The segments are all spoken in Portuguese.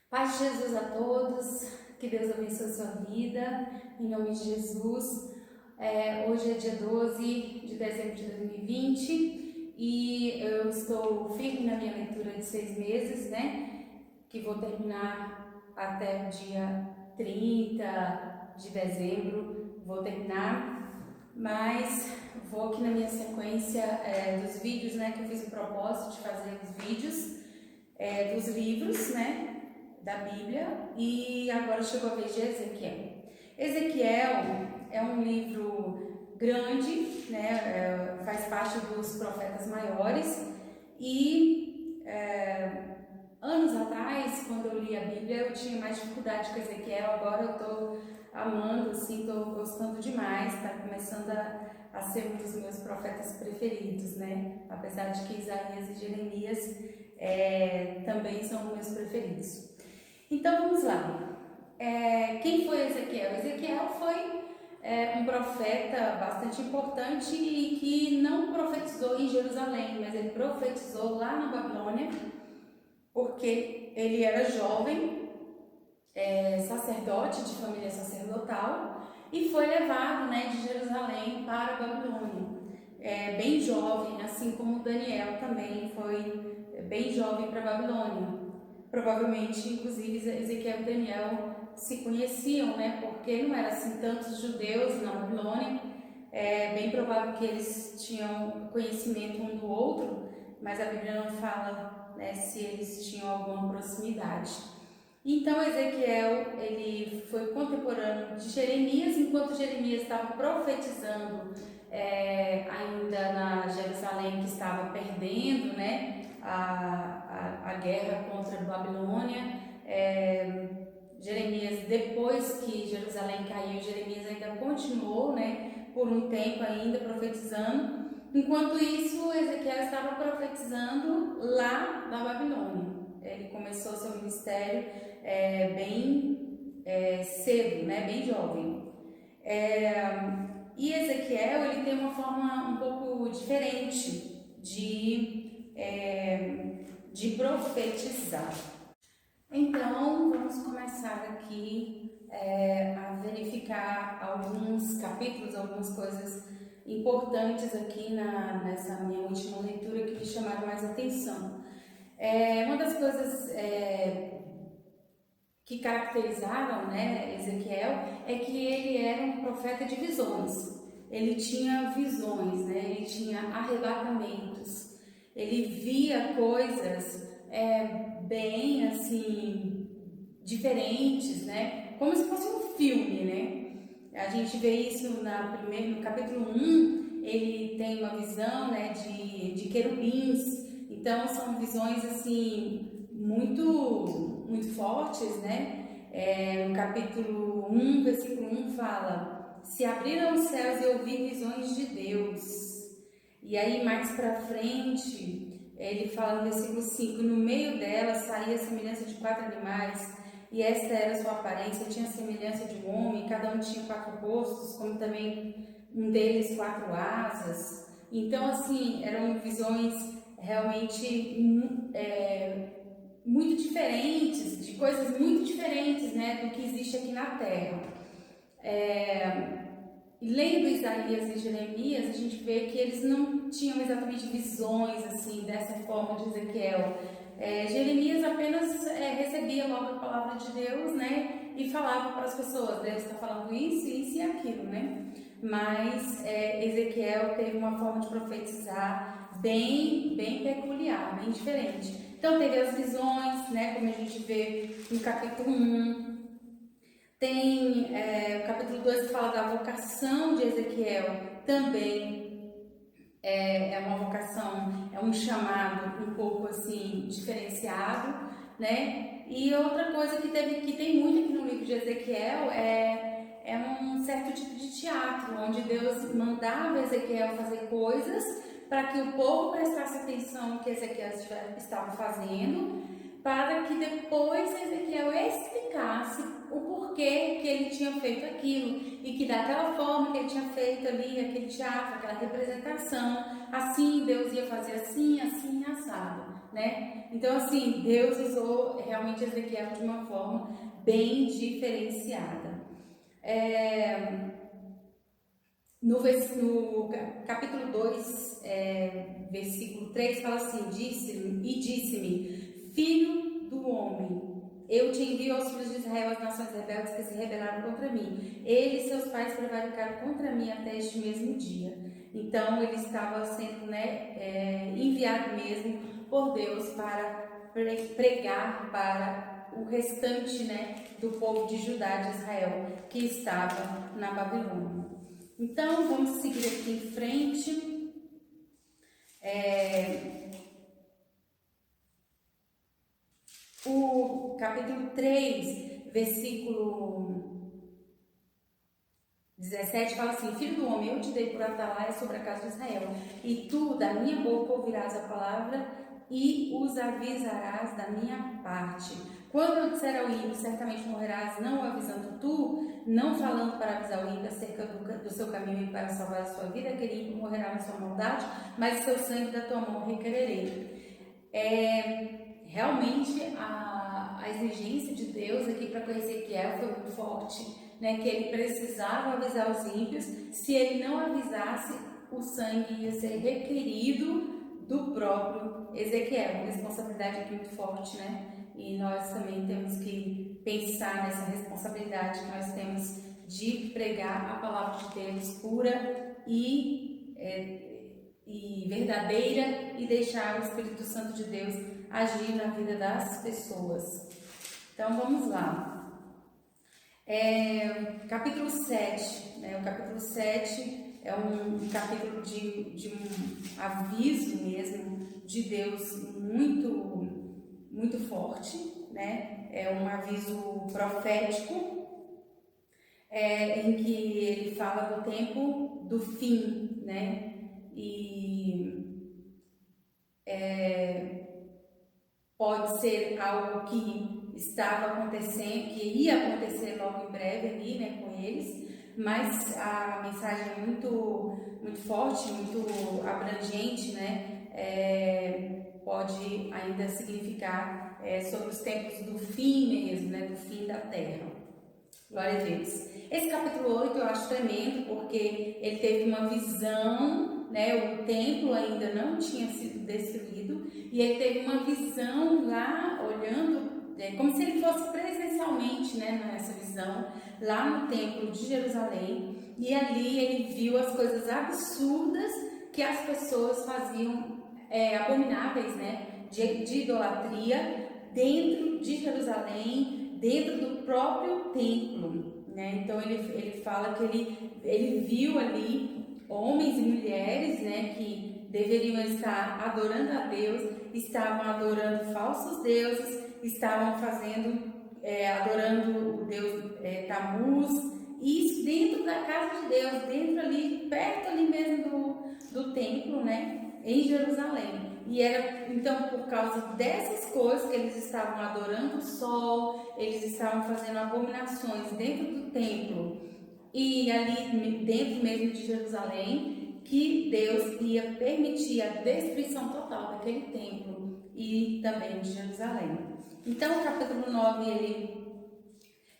Paz de Jesus a todos, que Deus abençoe a sua vida, em nome de Jesus. Hoje é dia 12 de dezembro de 2020 e eu estou firme na minha leitura de 6 meses, que vou terminar até o dia 30 de dezembro, vou terminar, mas vou aqui na minha sequência dos vídeos, que eu fiz o propósito de fazer os vídeos dos livros, da Bíblia, e agora chegou a vez de Ezequiel. Ezequiel é um livro grande, faz parte dos profetas maiores, e anos atrás, quando eu li a Bíblia, eu tinha mais dificuldade com Ezequiel. Agora eu estou amando, estou gostando demais, está começando a ser um dos meus profetas preferidos, apesar de que Isaías e Jeremias também são meus preferidos. Então vamos lá. Quem foi Ezequiel? Ezequiel foi um profeta bastante importante e que não profetizou em Jerusalém, mas ele profetizou lá na Babilônia, porque ele era jovem, sacerdote de família sacerdotal, e foi levado de Jerusalém para a Babilônia. Bem jovem, assim como Daniel também foi bem jovem para a Babilônia. Provavelmente, inclusive, Ezequiel e Daniel se conheciam, porque não eram assim tantos judeus na Babilônia. É bem provável que eles tinham conhecimento um do outro, mas a Bíblia não fala se eles tinham alguma proximidade. Então Ezequiel ele foi contemporâneo de Jeremias, enquanto Jeremias estava profetizando ainda na Jerusalém, que estava perdendo a guerra contra a Babilônia. Jeremias, depois que Jerusalém caiu, Jeremias ainda continuou por um tempo ainda profetizando. Enquanto isso, Ezequiel estava profetizando lá na Babilônia. Ele começou seu ministério bem cedo, bem jovem. E Ezequiel ele tem uma forma um pouco diferente de profetizar. Então, vamos começar aqui a verificar alguns capítulos, algumas coisas importantes aqui nessa minha última leitura que me chamaram mais atenção. Uma das coisas que caracterizaram Ezequiel é que ele era um profeta de visões. Ele tinha visões, ele tinha arrebatamentos, ele via coisas bem assim diferentes, como se fosse um filme, A gente vê isso no capítulo 1, ele tem uma visão de querubins. Então são visões assim muito fortes, no capítulo 1, versículo 1 fala: se abriram os céus e eu vi visões de Deus. E aí mais pra frente ele fala no versículo 5: no meio dela saía a semelhança de 4 animais, e esta era a sua aparência, tinha a semelhança de um homem, cada um tinha 4 rostos, como também um deles 4 asas. Então assim, eram visões realmente muito diferentes, de coisas muito diferentes do que existe aqui na Terra. Lendo Isaías e Jeremias, a gente vê que eles não tinham exatamente visões assim dessa forma de Ezequiel. Jeremias apenas recebia logo a palavra de Deus, e falava para as pessoas: Deus está falando isso, isso e aquilo, Mas Ezequiel teve uma forma de profetizar bem peculiar, bem diferente. Então teve as visões, como a gente vê no capítulo 1. Tem o capítulo 2 que fala da vocação de Ezequiel, também é uma vocação, é um chamado um pouco assim diferenciado, E outra coisa que tem muito aqui no livro de Ezequiel é um certo tipo de teatro, onde Deus mandava Ezequiel fazer coisas para que o povo prestasse atenção no que Ezequiel estava fazendo, para que depois Ezequiel explicasse explicasse o porquê que ele tinha feito aquilo e que daquela forma que ele tinha feito ali, aquele teatro, aquela representação, assim Deus ia fazer assim, assim, assado, né? Então, assim, Deus usou realmente Ezequiel de uma forma bem diferenciada. No capítulo 2, versículo 3, fala assim: disse-me, filho do homem, eu te envio aos filhos de Israel, as nações rebeldes que se rebelaram contra mim. Eles e seus pais prevaricaram contra mim até este mesmo dia. Então, ele estava sendo enviado mesmo por Deus para pregar para o restante, do povo de Judá, de Israel, que estava na Babilônia. Então, vamos seguir aqui em frente. O capítulo 3, versículo 17, fala assim: filho do homem, eu te dei por atalaia sobre a casa de Israel, e tu da minha boca ouvirás a palavra e os avisarás da minha parte. Quando eu disser ao ímpio, certamente morrerás, não o avisando tu, não falando para avisar o ímpio acerca do seu caminho e para salvar a sua vida, aquele ímpio morrerá na sua maldade, mas seu sangue da tua mão requererei. Realmente a exigência de Deus aqui para com Ezequiel foi muito forte, que ele precisava avisar os ímpios. Se ele não avisasse, o sangue ia ser requerido do próprio Ezequiel. Uma responsabilidade aqui muito forte, e nós também temos que pensar nessa responsabilidade que nós temos de pregar a palavra de Deus pura e verdadeira, e deixar o Espírito Santo de Deus agir na vida das pessoas. Então vamos lá. Capítulo 7, o capítulo 7 é um capítulo de um aviso mesmo de Deus muito forte, é um aviso profético, em que ele fala do tempo do fim, e pode ser algo que estava acontecendo, que ia acontecer logo em breve ali, com eles, mas a mensagem é muito forte, muito abrangente, pode ainda significar sobre os tempos do fim mesmo, do fim da terra. Glória a Deus. Esse capítulo 8 eu acho tremendo, porque ele teve uma visão, o templo ainda não tinha sido destruído, e ele teve uma visão lá, olhando, como se ele fosse presencialmente, nessa visão, lá no templo de Jerusalém, e ali ele viu as coisas absurdas que as pessoas faziam, abomináveis, de idolatria, dentro de Jerusalém, dentro do próprio templo, Então ele fala que ele viu ali homens e mulheres, que deveriam estar adorando a Deus, estavam adorando falsos deuses, estavam adorando o Deus Tamuz, isso dentro da casa de Deus, dentro ali, perto ali mesmo do templo, em Jerusalém. E era então por causa dessas coisas que eles estavam adorando o sol, eles estavam fazendo abominações dentro do templo e ali dentro mesmo de Jerusalém, que Deus ia permitir a destruição total daquele templo e também de Jerusalém. Então o capítulo 9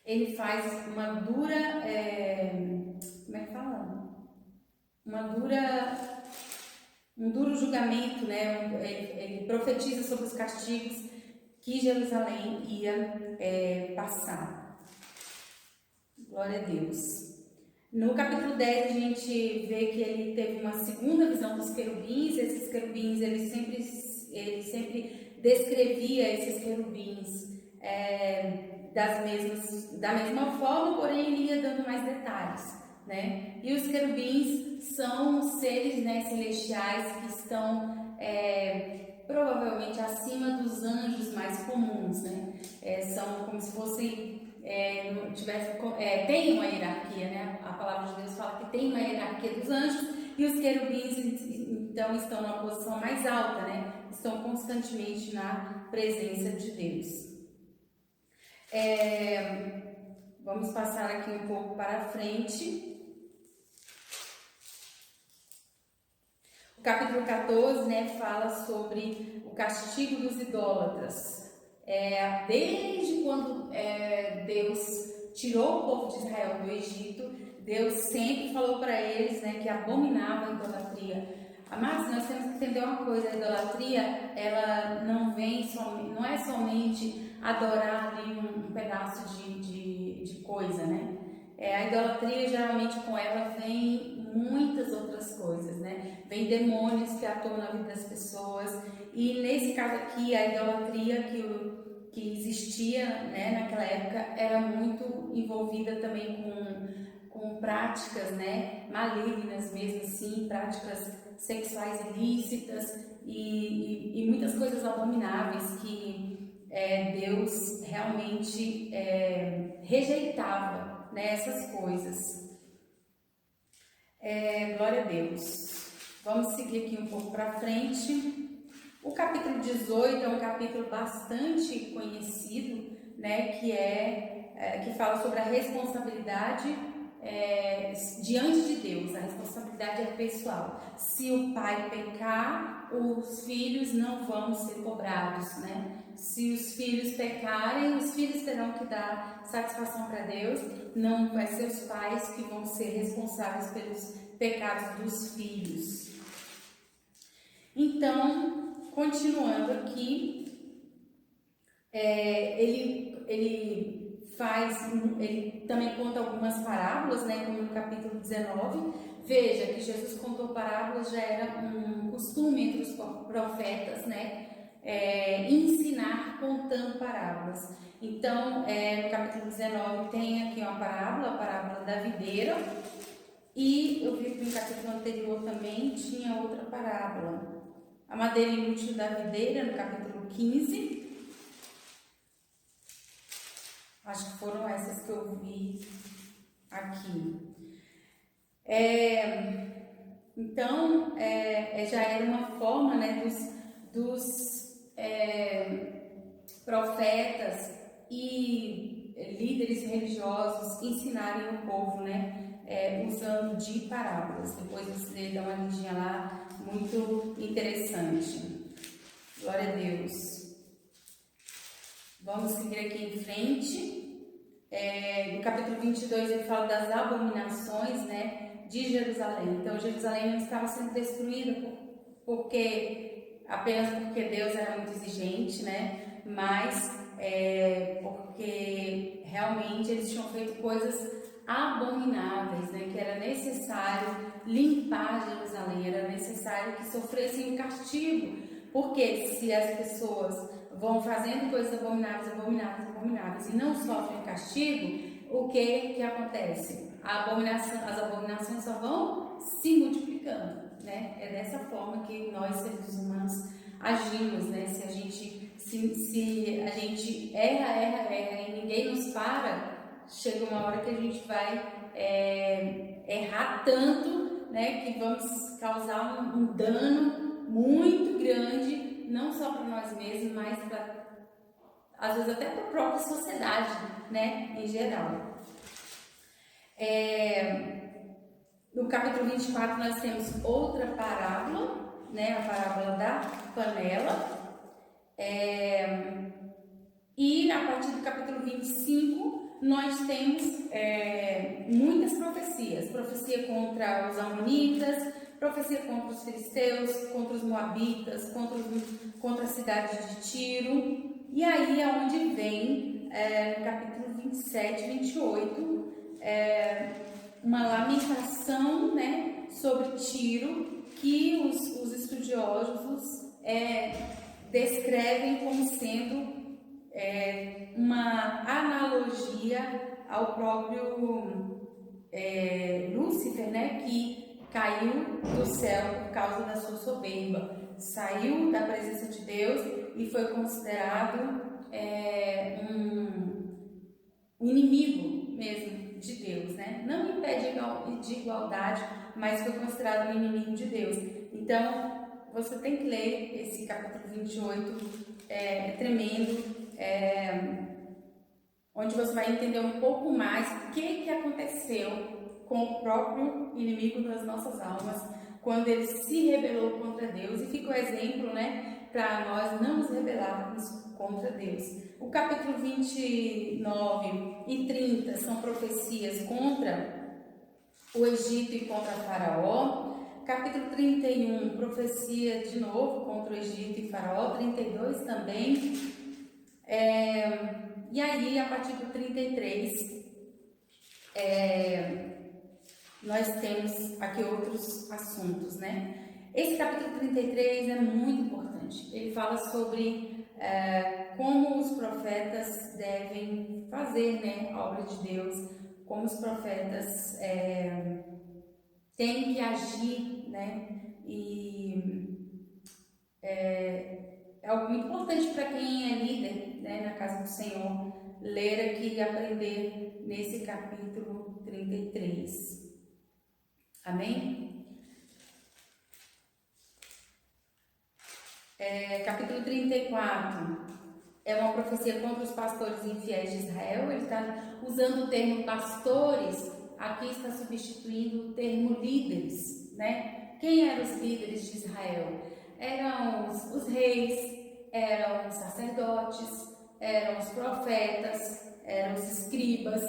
ele faz uma dura, um duro julgamento, ele profetiza sobre os castigos que Jerusalém ia passar. Glória a Deus. No capítulo 10 a gente vê que ele teve uma segunda visão dos querubins. Esses querubins, ele sempre descrevia esses querubins da mesma forma, porém ele ia dando mais detalhes, E os querubins são seres, celestiais que estão provavelmente acima dos anjos mais comuns, são como se fossem tem uma hierarquia, A palavra de Deus fala que tem uma hierarquia dos anjos, e os querubins então estão numa posição mais alta, Estão constantemente na presença de Deus. Vamos passar aqui um pouco para frente. O capítulo 14, né, fala sobre o castigo dos idólatras. Desde quando Deus tirou o povo de Israel do Egito, Deus sempre falou para eles, né, que abominava a idolatria. Mas nós temos que entender uma coisa: a idolatria, ela não é somente adorar ali um pedaço de coisa, né? A idolatria, geralmente com ela vem muitas outras coisas, né? Vem demônios que atuam na vida das pessoas. E nesse caso aqui, a idolatria que existia, né, naquela época era muito envolvida também com práticas, né, malignas mesmo assim, práticas sexuais ilícitas e muitas coisas abomináveis que Deus realmente rejeitava, né, essas coisas. Glória a Deus. Vamos seguir aqui um pouco para frente. O capítulo 18 é um capítulo bastante conhecido, né, que fala sobre a responsabilidade diante de Deus. A responsabilidade é pessoal. Se o pai pecar, os filhos não vão ser cobrados, né? Se os filhos pecarem, os filhos terão que dar satisfação para Deus. Não vai ser os pais que vão ser responsáveis pelos pecados dos filhos. Então, continuando aqui, ele também conta algumas parábolas, né, como no capítulo 19. Veja que Jesus contou parábolas, já era um costume entre os profetas, né, ensinar contando parábolas. Então, no capítulo 19 tem aqui uma parábola, a parábola da videira, e eu vi que no capítulo anterior também tinha outra parábola, a madeira inútil da videira, no capítulo 15. Acho que foram essas que eu vi aqui. Então, já era uma forma, né, dos profetas e líderes religiosos ensinarem o povo, né, usando de parábolas. Depois você dá uma lidinha lá, muito interessante. Glória a Deus. Vamos seguir aqui em frente. No capítulo 22 ele fala das abominações, né, de Jerusalém. Então Jerusalém não estava sendo destruída apenas porque Deus era muito exigente, né, mas porque realmente eles tinham feito coisas abomináveis, né, que era necessário limpar Jerusalém, era necessário que sofressem um castigo, porque se as pessoas vão fazendo coisas abomináveis e não sofrem castigo, o que acontece? As abominações só vão se multiplicando, né? É dessa forma que nós, seres humanos, agimos, né? Se a gente erra e ninguém nos para, chega uma hora que a gente vai errar tanto, né, que vamos causar um dano muito grande, não só para nós mesmos, mas às vezes até para a própria sociedade, né, em geral. No capítulo 24 nós temos outra parábola, né, a parábola da panela. E a partir do capítulo 25 nós temos muitas profecias. Profecia contra os amonitas, profecia contra os filisteus, contra os moabitas, contra a cidade de Tiro. E aí é onde vem, no capítulo 27 e 28, uma lamentação, né, sobre Tiro, que os estudiosos descrevem como sendo uma analogia ao próprio Lúcifer, né, que caiu do céu por causa da sua soberba, saiu da presença de Deus e foi considerado um inimigo mesmo de Deus, né? Não em pé de igualdade, mas foi considerado um inimigo de Deus. Então, você tem que ler esse capítulo 28, é tremendo. onde você vai entender um pouco mais o que aconteceu com o próprio inimigo das nossas almas, quando ele se rebelou contra Deus, e fica o exemplo, né, para nós não nos rebelarmos contra Deus. O capítulo 29 e 30 são profecias contra o Egito e contra Faraó. Capítulo 31, profecia de novo contra o Egito e Faraó. 32 também. E aí, a partir do 33, nós temos aqui outros assuntos, né? Esse capítulo 33 é muito importante. Ele fala sobre como os profetas devem fazer, né, a obra de Deus, como os profetas têm que agir, né? E é algo muito importante para quem é líder, né, na casa do Senhor, ler aqui e aprender nesse capítulo 33. Amém? Capítulo 34 é uma profecia contra os pastores infiéis de Israel. Ele está usando o termo pastores, aqui está substituindo o termo líderes, né? Quem eram os líderes de Israel? Eram os reis, eram os sacerdotes, eram os profetas, eram os escribas.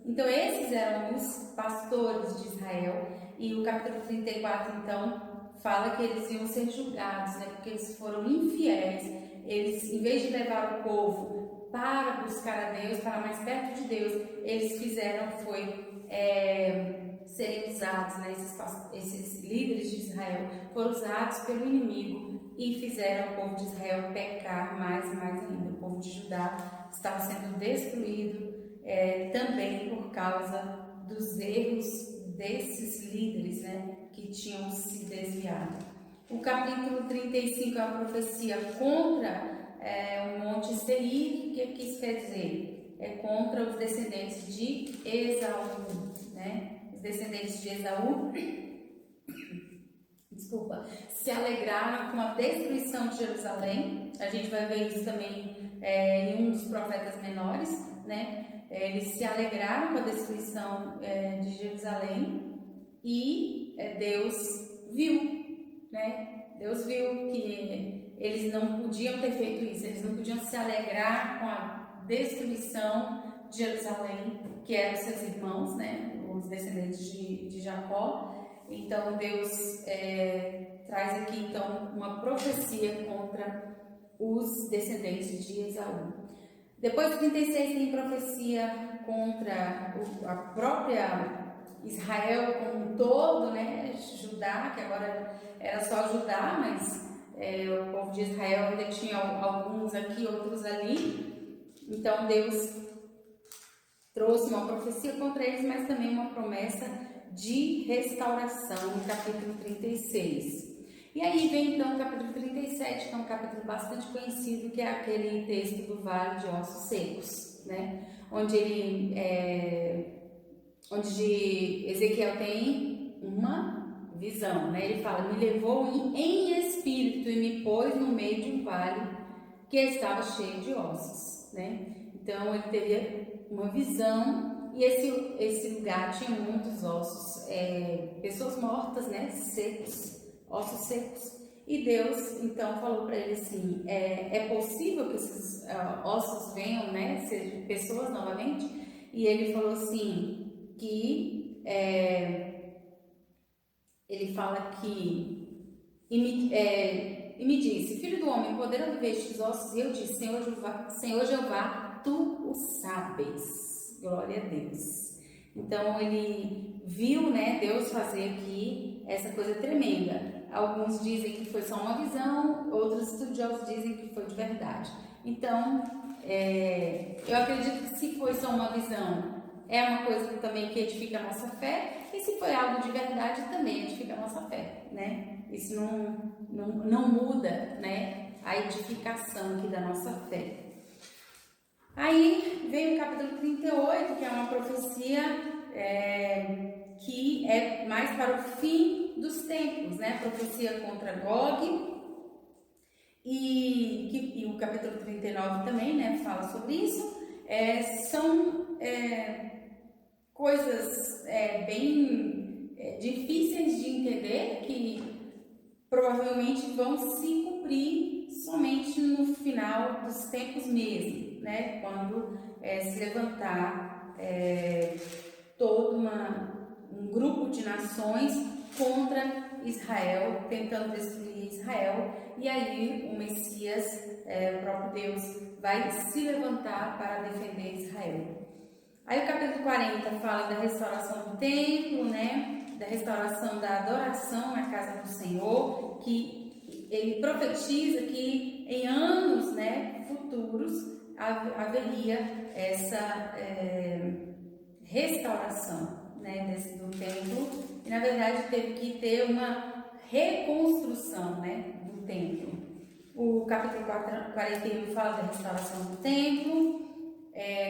Então esses eram os pastores de Israel. E o capítulo 34, então, fala que eles iam ser julgados, né? Porque eles foram infiéis. Eles, em vez de levar o povo para buscar a Deus, para mais perto de Deus, eles fizeram serem usados, né? Esses líderes de Israel foram usados pelo inimigo e fizeram o povo de Israel pecar mais e mais ainda. O povo de Judá estava sendo destruído também por causa dos erros desses líderes, né, que tinham se desviado. O capítulo 35 é uma profecia contra o Monte Seir. O que isso quer dizer? É contra os descendentes de Esaú, né? Os descendentes de Esaú, se alegraram com a destruição de Jerusalém. A gente vai ver isso também em um dos profetas menores, né? Eles se alegraram com a destruição de Jerusalém e Deus viu, né? Deus viu que eles não podiam ter feito isso, eles não podiam se alegrar com a destruição de Jerusalém, que eram seus irmãos, né? Os descendentes de Jacó. Então Deus traz aqui então uma profecia contra os descendentes de Esaú. Depois do 36 tem profecia contra a própria Israel como um todo, né? Judá, que agora era só Judá, mas o povo de Israel ainda tinha alguns aqui, outros ali. Então Deus trouxe uma profecia contra eles, mas também uma promessa de restauração no capítulo 36. E aí vem então o capítulo 37, que é um capítulo bastante conhecido, que é aquele texto do Vale de Ossos Secos, né? Onde Ezequiel tem uma visão, né? Ele fala: me levou em espírito e me pôs no meio de um vale que estava cheio de ossos, né? Então ele teria uma visão, e esse lugar tinha muitos ossos, pessoas mortas, né? Secos, ossos secos. E Deus então falou para ele assim: é possível que esses ossos venham, né, sejam pessoas novamente? E ele falou assim que ele fala que e me disse: filho do homem, poderão viver estes ossos? E eu disse: Senhor Jeová, tu o sabes. Glória a Deus. Então ele viu, né, Deus fazer aqui essa coisa tremenda. Alguns dizem que foi só uma visão, outros estudiosos dizem que foi de verdade. Então, eu acredito que se foi só uma visão, é uma coisa também que edifica a nossa fé, e se foi algo de verdade, também edifica a nossa fé, né? Isso não muda, né, a edificação aqui da nossa fé. Aí vem o capítulo 38, que é uma profecia que é mais para o fim dos tempos, né? Profecia contra Gog, e o capítulo 39 também, né, fala sobre isso. são coisas bem difíceis de entender, que provavelmente vão se cumprir somente no final dos tempos mesmo, né? Quando se levantar todo um grupo de nações contra Israel, tentando destruir Israel, e aí o Messias, o próprio Deus, vai se levantar para defender Israel. Aí o capítulo 40 fala da restauração do templo, né? Da restauração da adoração na casa do Senhor, que ele profetiza que em anos, né, futuros haveria essa restauração, né, do templo, e na verdade teve que ter uma reconstrução, né, do templo. O capítulo 41 fala da restauração do templo,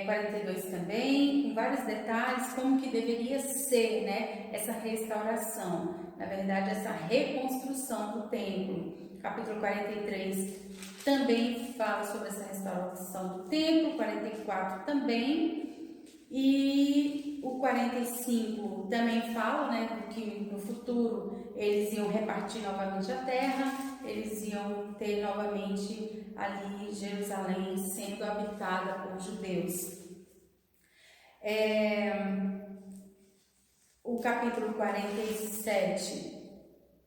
42 também, com vários detalhes, como que deveria ser, né, essa restauração, na verdade essa reconstrução do templo. Capítulo 43 também fala sobre essa restauração do templo, 44 também, e o 45 também fala, né, que no futuro eles iam repartir novamente a terra, eles iam ter novamente ali Jerusalém sendo habitada por judeus. O capítulo 47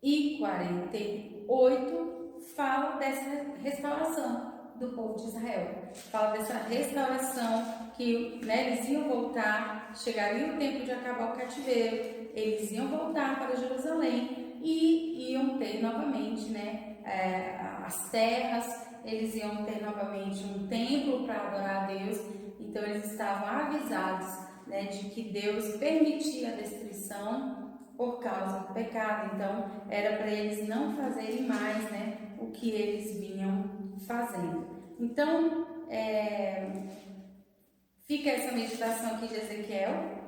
e 48 fala dessa restauração do povo de Israel. Fala dessa restauração que, né, eles iam voltar, chegaria o tempo de acabar o cativeiro, eles iam voltar para Jerusalém e iam ter novamente, né, as terras, eles iam ter novamente um templo para adorar a Deus. Então eles estavam avisados, né, de que Deus permitia a destruição por causa do pecado. Então era para eles não fazerem mais, né, o que eles vinham fazendo. Então fica essa meditação aqui de Ezequiel,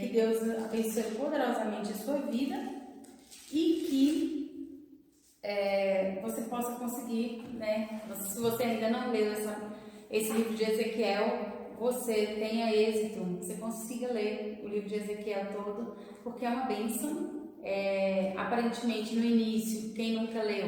que Deus abençoe poderosamente a sua vida e que você possa conseguir, né, se você ainda não leu esse livro de Ezequiel, você tenha êxito, você consiga ler o livro de Ezequiel todo, porque é uma bênção. Aparentemente no início, quem nunca leu,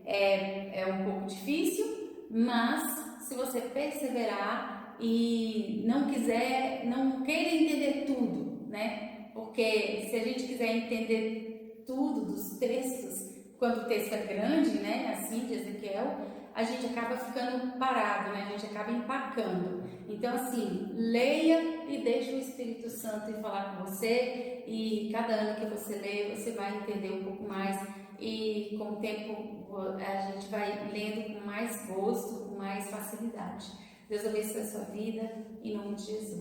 é um pouco difícil, mas se você perseverar e não queira entender tudo, né? Porque se a gente quiser entender tudo dos textos, quando o texto é grande, né, assim, de Ezequiel, a gente acaba ficando parado, né? A gente acaba empacando. Então, assim, leia e deixe o Espírito Santo ir falar com você, e cada ano que você lê, você vai entender um pouco mais, e com o tempo a gente vai lendo com mais gosto, com mais facilidade. Deus abençoe a sua vida, em nome de Jesus.